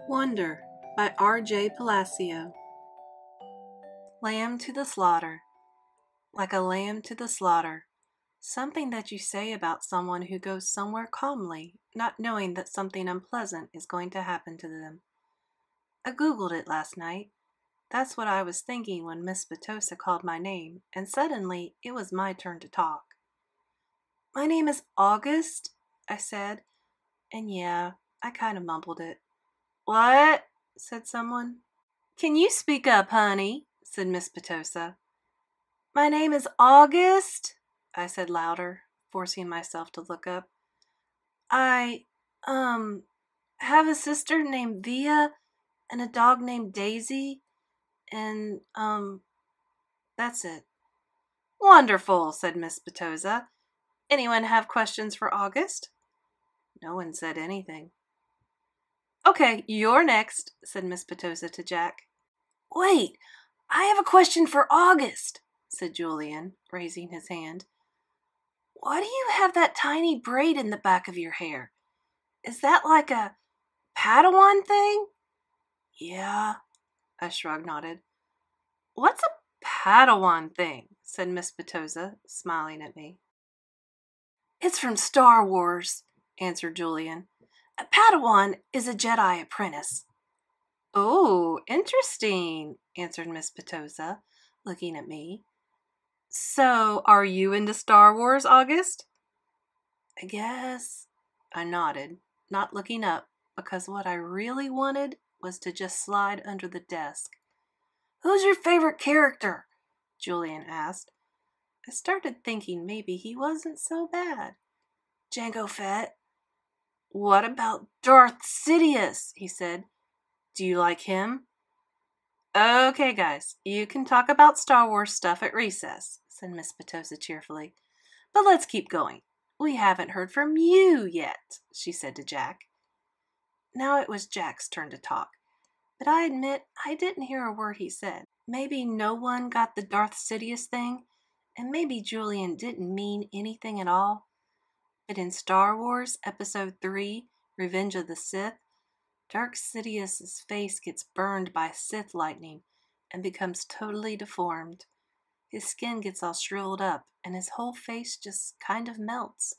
Wonder by R.J. Palacio. Lamb to the slaughter. Like a lamb to the slaughter. Something that you say about someone who goes somewhere calmly, not knowing that something unpleasant is going to happen to them. I googled it last night. That's what I was thinking when Miss Batosa called my name, and suddenly it was my turn to talk. "My name is August," I said, and yeah, I kind of mumbled it. "What?" said someone. "Can you speak up, honey?" said Miss Batosa. "My name is August," I said louder, forcing myself to look up. I have a sister named Via and a dog named Daisy, and, that's it." "Wonderful," said Miss Batosa. "Anyone have questions for August?" No one said anything. "Okay, you're next," said Miss Batosa to Jack. "Wait, I have a question for August," said Julian, raising his hand. "Why do you have that tiny braid in the back of your hair? Is that like a Padawan thing?" "Yeah," I nodded. "What's a Padawan thing?" said Miss Batosa, smiling at me. "It's from Star Wars," answered Julian. "A Padawan is a Jedi apprentice." "Oh, interesting," answered Miss Batosa, looking at me. "So, are you into Star Wars, August?" "I guess." I nodded, not looking up, because what I really wanted was to just slide under the desk. "Who's your favorite character?" Julian asked. I started thinking maybe he wasn't so bad. "Jango Fett." "What about Darth Sidious?" he said. "Do you like him?" "Okay, guys, you can talk about Star Wars stuff at recess," said Miss Batosa cheerfully. "But let's keep going. We haven't heard from you yet," she said to Jack. Now it was Jack's turn to talk, but I admit I didn't hear a word he said. Maybe no one got the Darth Sidious thing, and maybe Julian didn't mean anything at all. But in Star Wars Episode 3, Revenge of the Sith, Darth Sidious's face gets burned by Sith lightning and becomes totally deformed. His skin gets all shriveled up, and his whole face just kind of melts.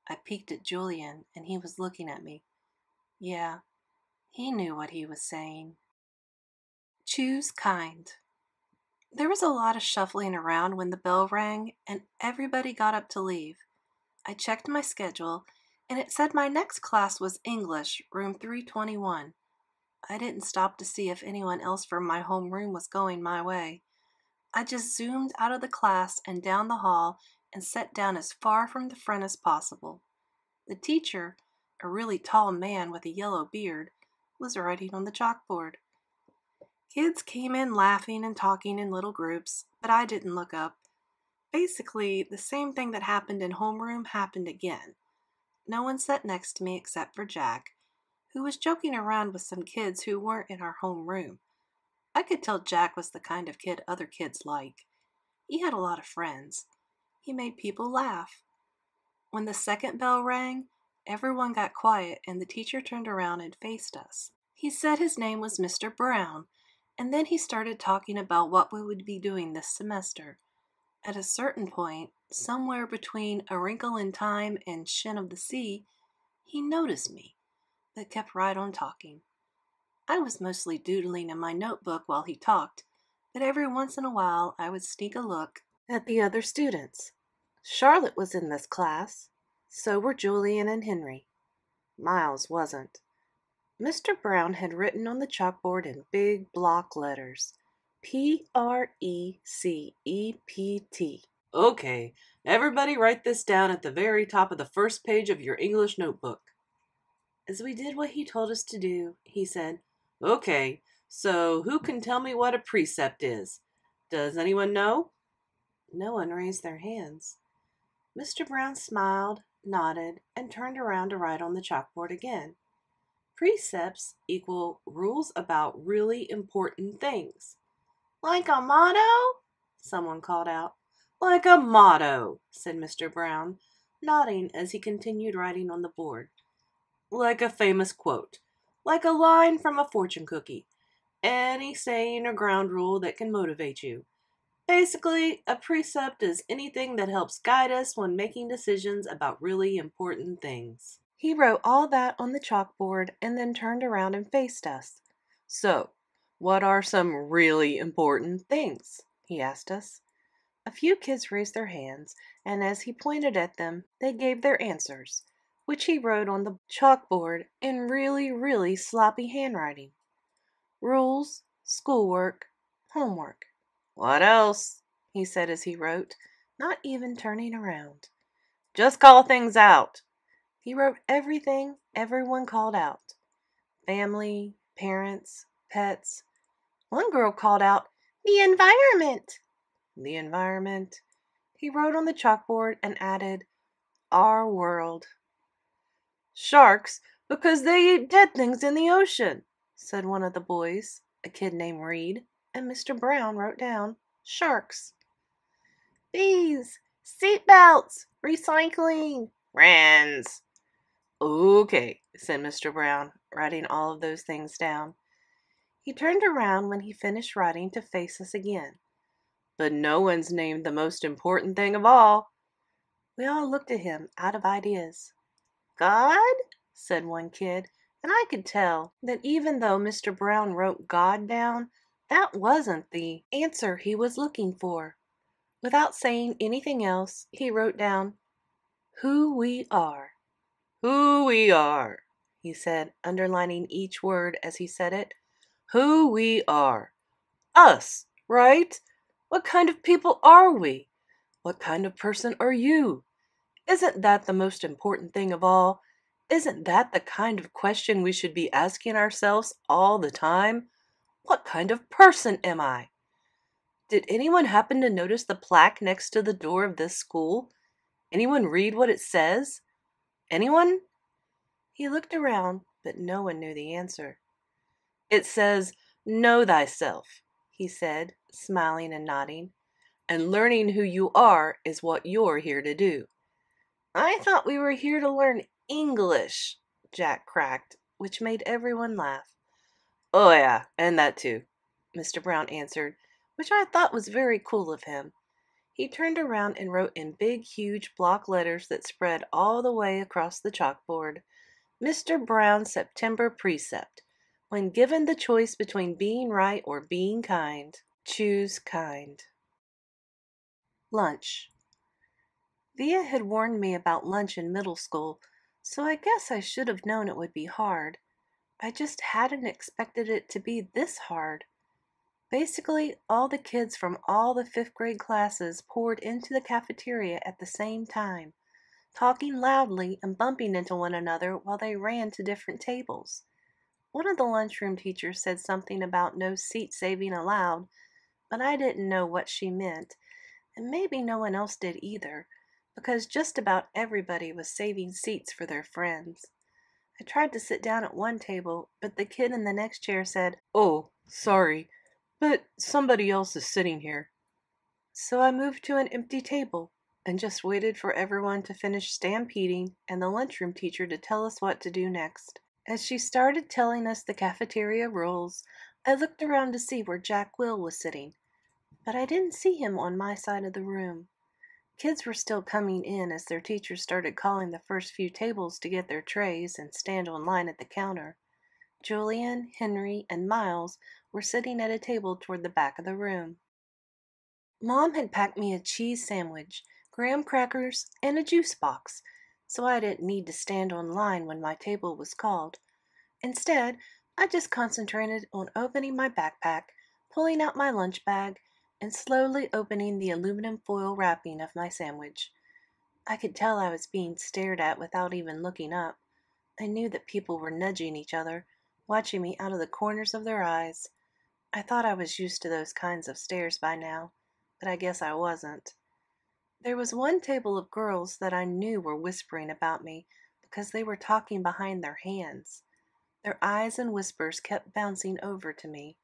I peeked at Julian, and he was looking at me. Yeah, he knew what he was saying. Choose kind. There was a lot of shuffling around when the bell rang, and everybody got up to leave. I checked my schedule, and it said my next class was English, room 321. I didn't stop to see if anyone else from my homeroom was going my way. I just zoomed out of the class and down the hall and sat down as far from the front as possible. The teacher, a really tall man with a yellow beard, was writing on the chalkboard. Kids came in laughing and talking in little groups, but I didn't look up. Basically, the same thing that happened in homeroom happened again. No one sat next to me except for Jack, who was joking around with some kids who weren't in our homeroom. I could tell Jack was the kind of kid other kids like. He had a lot of friends. He made people laugh. When the second bell rang, everyone got quiet and the teacher turned around and faced us. He said his name was Mr. Brown, and then he started talking about what we would be doing this semester. At a certain point, somewhere between A Wrinkle in Time and Shin of the Sea, he noticed me, but kept right on talking. I was mostly doodling in my notebook while he talked, but every once in a while I would sneak a look at the other students. Charlotte was in this class. So were Julian and Henry. Miles wasn't. Mr. Brown had written on the chalkboard in big block letters, Precepts. "Okay, everybody write this down at the very top of the first page of your English notebook." As we did what he told us to do, he said, "Okay, so who can tell me what a precept is? Does anyone know?" No one raised their hands. Mr. Brown smiled, nodded, and turned around to write on the chalkboard again. Precepts equal rules about really important things. "Like a motto?" someone called out. "Like a motto," said Mr. Brown, nodding as he continued writing on the board. "Like a famous quote. like a line from a fortune cookie, any saying or ground rule that can motivate you. Basically, a precept is anything that helps guide us when making decisions about really important things. He wrote all that on the chalkboard and then turned around and faced us. So, what are some really important things? He asked us. A few kids raised their hands, and as he pointed at them, they gave their answers, which he wrote on the chalkboard in really, really sloppy handwriting. Rules, schoolwork, homework. What else? He said as he wrote, not even turning around. Just call things out. He wrote everything everyone called out. Family, parents, pets. One girl called out, "The environment!" The environment. He wrote on the chalkboard and added, "Our world." Sharks, because they eat dead things in the ocean, said one of the boys, a kid named Reed, and Mr. Brown wrote down, "Sharks." Bees, seatbelts, recycling, wrens. Okay, said Mr. Brown, writing all of those things down. He turned around when he finished writing to face us again. But no one's named the most important thing of all. We all looked at him, out of ideas. God? Said one kid, and I could tell that even though Mr. Brown wrote God down, that wasn't the answer he was looking for. Without saying anything else, he wrote down, "Who we are." Who we are, he said, underlining each word as he said it. Who we are. Us, right? What kind of people are we? What kind of person are you? Isn't that the most important thing of all? Isn't that the kind of question we should be asking ourselves all the time? What kind of person am I? Did anyone happen to notice the plaque next to the door of this school? Anyone read what it says? Anyone? He looked around, but no one knew the answer. It says, "Know thyself," he said, smiling and nodding, "and learning who you are is what you're here to do." I thought we were here to learn English, Jack cracked, which made everyone laugh. Oh yeah, and that too, Mr. Brown answered, which I thought was very cool of him. He turned around and wrote in big, huge block letters that spread all the way across the chalkboard, Mr. Brown's September Precept. When given the choice between being right or being kind, choose kind. Lunch. Via had warned me about lunch in middle school, so I guess I should have known it would be hard. I just hadn't expected it to be this hard. Basically, all the kids from all the 5th grade classes poured into the cafeteria at the same time, talking loudly and bumping into one another while they ran to different tables. One of the lunchroom teachers said something about no seat saving allowed, but I didn't know what she meant, and maybe no one else did either, because just about everybody was saving seats for their friends. I tried to sit down at one table, but the kid in the next chair said, "Oh, sorry, but somebody else is sitting here." So I moved to an empty table and just waited for everyone to finish stampeding and the lunchroom teacher to tell us what to do next. As she started telling us the cafeteria rules, I looked around to see where Jack Will was sitting, but I didn't see him on my side of the room. Kids were still coming in as their teachers started calling the first few tables to get their trays and stand on line at the counter. Julian, Henry, and Miles were sitting at a table toward the back of the room. Mom had packed me a cheese sandwich, graham crackers, and a juice box, so I didn't need to stand on line when my table was called. Instead, I just concentrated on opening my backpack, pulling out my lunch bag, and slowly opening the aluminum foil wrapping of my sandwich. I could tell I was being stared at without even looking up. I knew that people were nudging each other, watching me out of the corners of their eyes. I thought I was used to those kinds of stares by now, but I guess I wasn't. There was one table of girls that I knew were whispering about me because they were talking behind their hands. Their eyes and whispers kept bouncing over to me.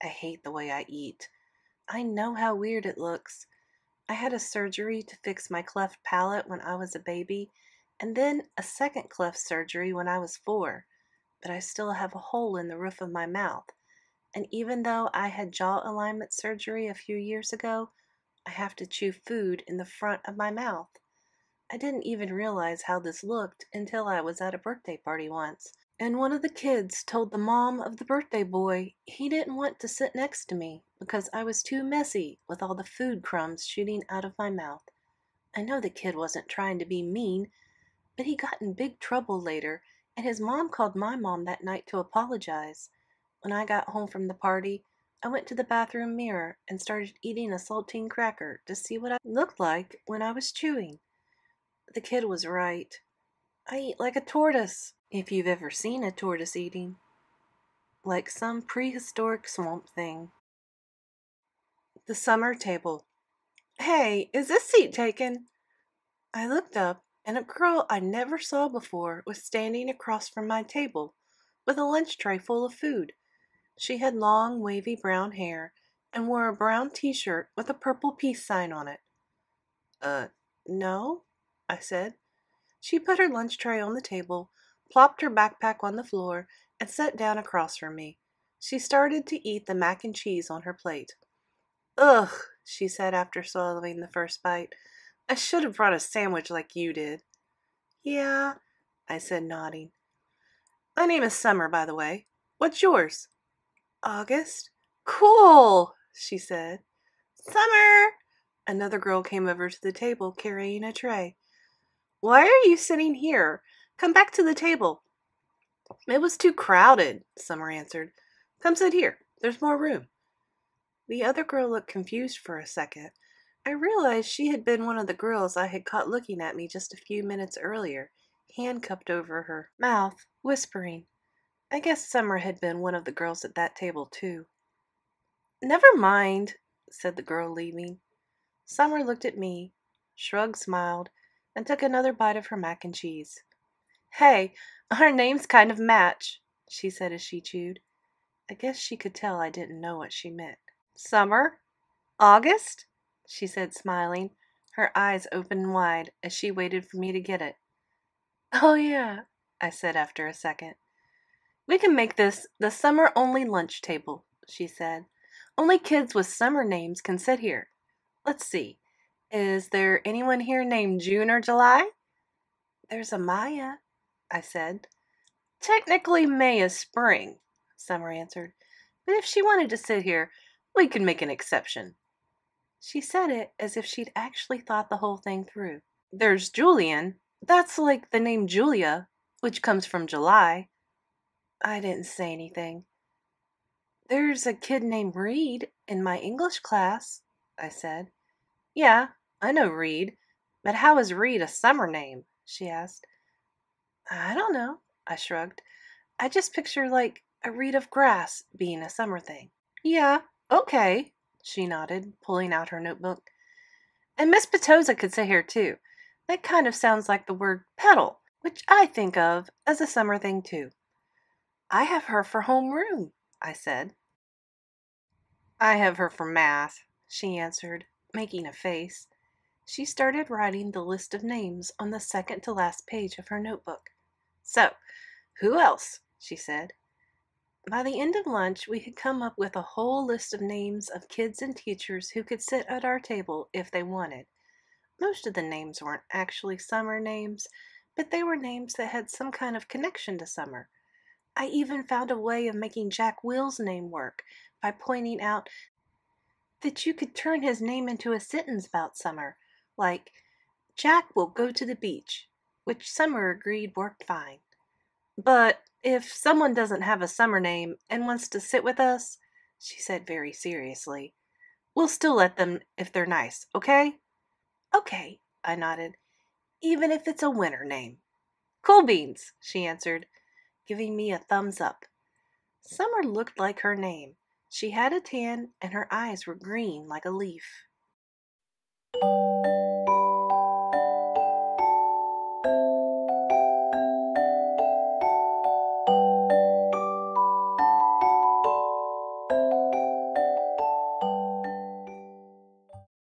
I hate the way I eat. I know how weird it looks. I had a surgery to fix my cleft palate when I was a baby, and then a second cleft surgery when I was 4. but I still have a hole in the roof of my mouth. And even though I had jaw alignment surgery a few years ago, I have to chew food in the front of my mouth. I didn't even realize how this looked until I was at a birthday party once, and one of the kids told the mom of the birthday boy he didn't want to sit next to me because I was too messy with all the food crumbs shooting out of my mouth. I know the kid wasn't trying to be mean, but he got in big trouble later, and his mom called my mom that night to apologize. When I got home from the party, I went to the bathroom mirror and started eating a saltine cracker to see what I looked like when I was chewing. The kid was right. I eat like a tortoise, if you've ever seen a tortoise eating. Like some prehistoric swamp thing. The summer table. Hey, is this seat taken? I looked up, and a girl I never saw before was standing across from my table with a lunch tray full of food. She had long, wavy brown hair and wore a brown t-shirt with a purple peace sign on it. No, I said. She put her lunch tray on the table, plopped her backpack on the floor, and sat down across from me. She started to eat the mac and cheese on her plate. Ugh, she said after swallowing the first bite. I should have brought a sandwich like you did. Yeah, I said, nodding. My name is Summer, by the way. What's yours? August. Cool, she said. Summer! Another girl came over to the table carrying a tray. Why are you sitting here? Come back to the table. It was too crowded, Summer answered. Come sit here. There's more room. The other girl looked confused for a second. I realized she had been one of the girls I had caught looking at me just a few minutes earlier, hand cupped over her mouth, whispering. I guess Summer had been one of the girls at that table, too. Never mind, said the girl, leaving. Summer looked at me, shrugged, smiled, and took another bite of her mac and cheese. Hey, our names kind of match, she said as she chewed. I guess she could tell I didn't know what she meant. Summer? August? She said, smiling, her eyes open wide as she waited for me to get it. Oh, yeah, I said after a second. We can make this the summer-only lunch table, she said. Only kids with summer names can sit here. Let's see. Is there anyone here named June or July? There's a Maya, I said. Technically, May is spring, Summer answered. But if she wanted to sit here, we could make an exception. She said it as if she'd actually thought the whole thing through. There's Julian. That's like the name Julia, which comes from July. I didn't say anything. There's a kid named Reed in my English class, I said. Yeah, I know Reed. But how is Reed a summer name? She asked. I don't know, I shrugged. I just picture like a reed of grass being a summer thing. Yeah, okay, she nodded, pulling out her notebook. And Miss Petosa could sit here too. That kind of sounds like the word petal, which I think of as a summer thing too. I have her for homeroom, I said. I have her for math, she answered, making a face. She started writing the list of names on the second to last page of her notebook. So, who else? She said. By the end of lunch, we had come up with a whole list of names of kids and teachers who could sit at our table if they wanted. Most of the names weren't actually summer names, but they were names that had some kind of connection to summer. I even found a way of making Jack Will's name work by pointing out that you could turn his name into a sentence about summer, like, Jack will go to the beach, which Summer agreed worked fine. But if someone doesn't have a summer name and wants to sit with us, she said very seriously, we'll still let them if they're nice, okay? Okay, I nodded, even if it's a winter name. Cool beans, she answered, giving me a thumbs up. Summer looked like her name. She had a tan and her eyes were green like a leaf.